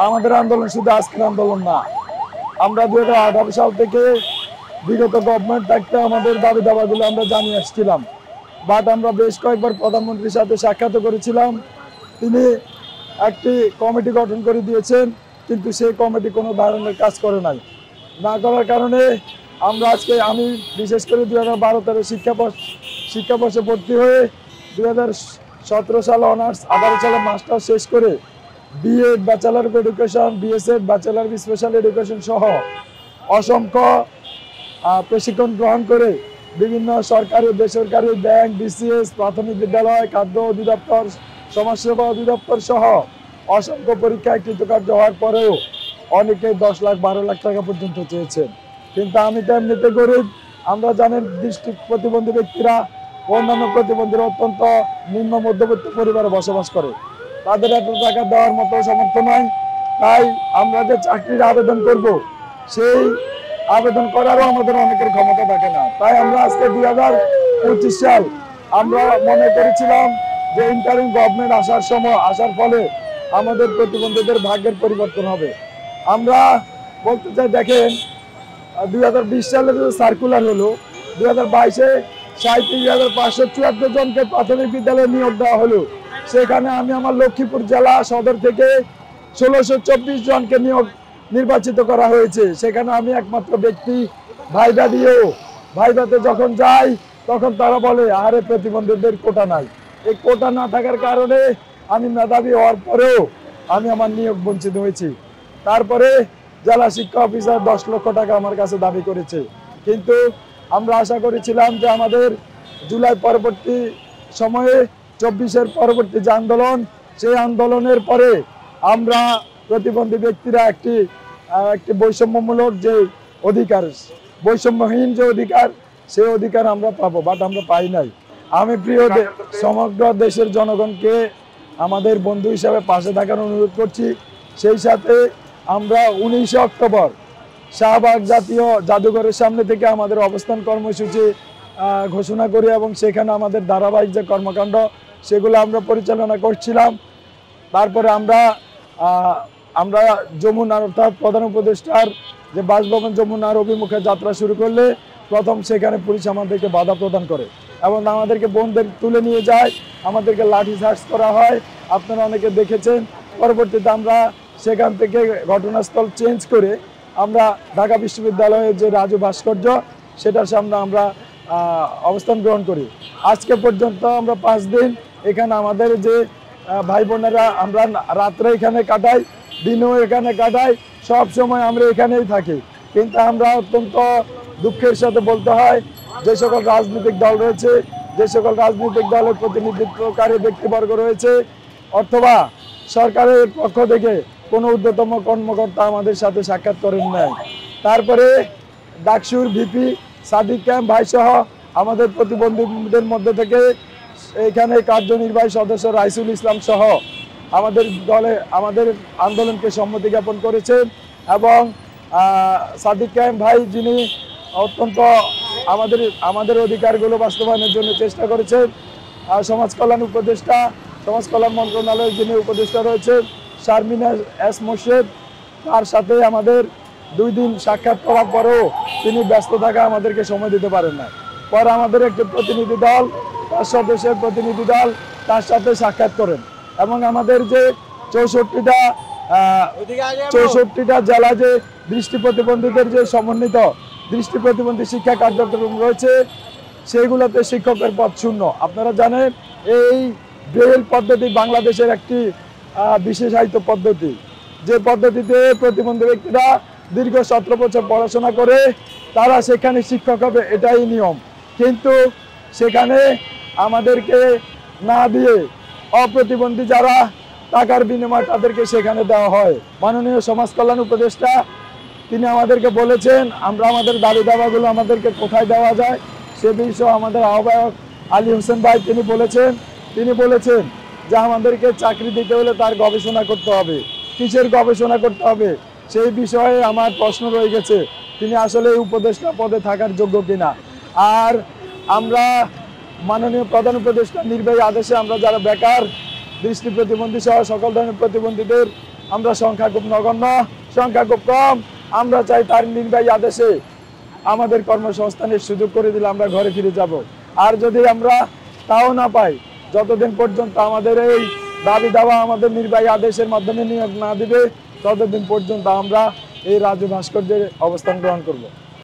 আমাদের আন্দোলন শুধু আজকের আন্দোলন না, আমরা 2018 সাল থেকে বিগত গভর্নমেন্ট থাকতে আমাদের দাবি দাবাগুলো আমরা জানিয়ে আসছিলাম। বাট আমরা বেশ কয়েকবার প্রধানমন্ত্রীর সাথে সাক্ষাৎ করেছিলাম। তিনি একটি কমিটি গঠন করে দিয়েছেন, কিন্তু সেই কমিটি কোনো ধরনের কাজ করে নাই। না করার কারণে আমরা আজকে আমি বিশেষ করে 2012-13 শিক্ষাবর্ষে ভর্তি হয়ে 2017 সালে অনার্স, 18 সালে মাস্টার শেষ করে B Ed, bachelor of education, B S Ed, bachelor of special education সহ অসংখ্য প্রশিক্ষণ গ্রহণ করে বিভিন্ন সরকারি, বেসরকারি, ব্যাংক, বিসিএস, প্রাথমিক বিদ্যালয়, খাদ্য অধিদপ্তর, সমাজসেবা অধিদপ্তর সহ অসংখ্য পরীক্ষায় কৃতকার্য হওয়ার পরেও অনেকে 10 লাখ 12 লাখ টাকা পর্যন্ত চেয়েছেন। কিন্তু আমি তো এমনিতে গরিব। আমরা জানেন দৃষ্টি প্রতিবন্ধী ব্যক্তিরা অন্যান্য প্রতিবন্ধীরা অত্যন্ত নিম্ন মধ্যবিত্ত পরিবারে বসবাস করে, তাদের এত টাকা দেওয়ার মতো সামর্থ্য নয়। তাই আমরা যে চাকরির আবেদন করব, সেই আবেদন করারও আমাদের অনেকের ক্ষমতা থাকে না। তাই আমরা আজকে 2025 সাল আমরা মনে করেছিলাম যে ইন্টারিম গভর্নমেন্ট আসার ফলে আমাদের প্রতিবন্ধীদের ভাগ্যের পরিবর্তন হবে। আমরা বলতে চাই, দেখেন 2020 সালে যে সার্কুলার হলো, 2022-এ 37,574 জনকে প্রাথমিক বিদ্যালয়ে নিয়োগ দেওয়া হলো। সেখানে আমি আমার লক্ষ্মীপুর জেলা সদর থেকে 1624 জনকে নির্বাচিত করা হয়েছে। সেখানে আমি একমাত্র ব্যক্তি। ভাইবা দিয়েও ভাইবাতে যখন যাই তখন তারা বলে আরে প্রতিবন্ধীদের কোটা নাই। এই কোটা না থাকার কারণে আমি মেধাবী হওয়ার পরেও আমি আমার নিয়োগ বঞ্চিত হয়েছি। তারপরে জেলা শিক্ষা অফিসার 10 লক্ষ টাকা আমার কাছে দাবি করেছে। কিন্তু আমরা আশা করেছিলাম যে আমাদের জুলাই পরবর্তী সময়ে 24-এর পরবর্তী যে আন্দোলন, সেই আন্দোলনের পরে আমরা প্রতিবন্ধী ব্যক্তিরা একটি বৈষম্যমূলক যে অধিকার, বৈষম্যহীন যে অধিকার, সেই অধিকার আমরা পাবো, বাট আমরা পাই নাই। আমি সমগ্র দেশের জনগণকে আমাদের বন্ধু হিসাবে পাশে থাকার অনুরোধ করছি। সেই সাথে আমরা 19 অক্টোবর শাহবাগ জাতীয় জাদুঘরের সামনে থেকে আমাদের অবস্থান কর্মসূচি ঘোষণা করি এবং সেখানে আমাদের ধারাবাহিক যে কর্মকাণ্ড সেগুলো আমরা পরিচালনা করছিলাম। তারপরে আমরা যমুনার, অর্থাৎ প্রধান উপদেষ্টার যে বাসভবন যমুনার অভিমুখে যাত্রা শুরু করলে প্রথম সেখানে পুলিশ আমাদেরকে বাধা প্রদান করে এবং আমাদেরকে বন্ধে তুলে নিয়ে যায়, আমাদেরকে লাঠি চার্জ করা হয়, আপনারা অনেকে দেখেছেন। পরবর্তীতে আমরা সেখান থেকে ঘটনাস্থল চেঞ্জ করে আমরা ঢাকা বিশ্ববিদ্যালয়ের যে রাজু ভাস্কর্য সেটার সামনে আমরা অবস্থান গ্রহণ করি। আজকে পর্যন্ত আমরা 5 দিন এখানে আমাদের যে ভাই বোনেরা, আমরা রাত্রে এখানে কাটাই, দিনও এখানে কাটাই, সব সময় আমরা এখানেই থাকি। কিন্তু আমরা অত্যন্ত দুঃখের সাথে বলতে হয়, যে সকল রাজনৈতিক দল রয়েছে, যে সকল রাজনৈতিক দলের প্রতিনিধিত্বকারী ব্যক্তিবর্গ রয়েছে অথবা সরকারের পক্ষ থেকে কোনো ঊর্ধ্বতম কর্মকর্তা আমাদের সাথে সাক্ষাৎ করেন নাই। তারপরে ডাকসুর ভিপি সাদিক ক্যাম্প ভাই সহ আমাদের প্রতিবন্ধীদের মধ্যে থেকে এখানে কার্যনির্বাহী সদস্য রাইসুল ইসলাম সহ আমাদের দলে আমাদের আন্দোলনকে সম্মতি জ্ঞাপন করেছেন এবং সাদিক ক্যাম্প ভাই যিনি অত্যন্ত আমাদের অধিকারগুলো বাস্তবায়নের জন্য চেষ্টা করেছেন, সমাজ কল্যাণ উপদেষ্টা, সমাজ কল্যাণ মন্ত্রণালয়ের যিনি উপদেষ্টা রয়েছেন শারমিনা এস মোর্শেদ, তার সাথে আমাদের 2 দিন সাক্ষাৎ করার পরেও তিনি ব্যস্ত থাকা আমাদেরকে সময় দিতে পারেন না। পরে আমাদের একটি প্রতিনিধি দল, 5 সদস্যের প্রতিনিধি দল তার সাথে সাক্ষাৎ করেন এবং আমাদের যে 64টা জেলা যে দৃষ্টি প্রতিবন্ধীদের যে সমন্বিত দৃষ্টি প্রতিবন্ধী শিক্ষা কার্যক্রম রয়েছে সেইগুলোতে শিক্ষকের পদ শূন্য। আপনারা জানেন এই ব্রেইল পদ্ধতি বাংলাদেশের একটি বিশেষায়িত পদ্ধতি, যে পদ্ধতিতে প্রতিবন্ধী ব্যক্তিরা দীর্ঘ 17 বছর পড়াশোনা করে তারা সেখানে শিক্ষক হবে, এটাই নিয়ম। কিন্তু সেখানে আমাদেরকে না দিয়ে অপ্রতিবন্ধী যারা টাকার বিনিময়ে তাদেরকে সেখানে দেওয়া হয়। মাননীয় সমাজ কল্যাণ উপদেষ্টা তিনি আমাদেরকে বলেছেন আমরা আমাদের দাবি দাবাগুলো আমাদেরকে কোথায় দেওয়া যায় সে বিষয়ে আমাদের আহ্বায়ক আলী হোসেন ভাই তিনি বলেছেন যে আমাদেরকে চাকরি দিতে হলে তার গবেষণা করতে হবে। কিসের গবেষণা করতে হবে সেই বিষয়ে আমার প্রশ্ন রয়ে গেছে, তিনি আসলে এই উপদেষ্টা পদে থাকার যোগ্য কিনা। আর আমরা মাননীয় প্রধান উপদেষ্টা নির্বাহী আদেশে আমরা যারা বেকার, দৃষ্টি প্রতিবন্ধী সহ সকল ধরনের প্রতিবন্ধীদের আমরা সংখ্যা খুব নগণ্য, সংখ্যা খুব কম। আমরা চাই তার নির্বাহী আদেশে আমাদের কর্মসংস্থানের সুযোগ করে দিলে আমরা ঘরে ফিরে যাব। আর যদি আমরা তাও না পাই, যতদিন পর্যন্ত আমাদের এই দাবি দাওয়া আমাদের নির্বাহী আদেশের মাধ্যমে নিয়োগ না দিবে, ততদিন পর্যন্ত আমরা এই রাজু ভাস্কর্যের অবস্থান গ্রহণ করব।